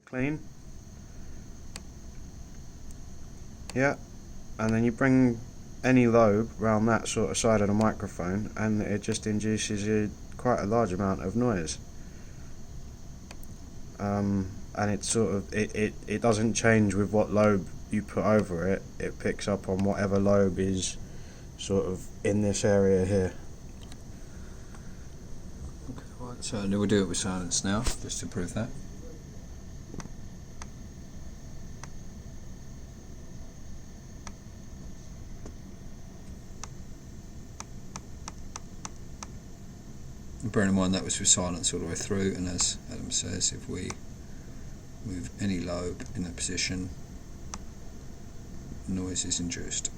clean. Yeah, and then you bring any lobe around that sort of side of the microphone and it just induces quite a large amount of noise. And it's sort of it doesn't change with what lobe you put over it. It picks up on whatever lobe is sort of in this area here. Okay, right, so we'll do it with silence now, just to prove that. And bearing in mind that was with silence all the way through, and as Adam says, if we move any lobe in that position, noise is induced.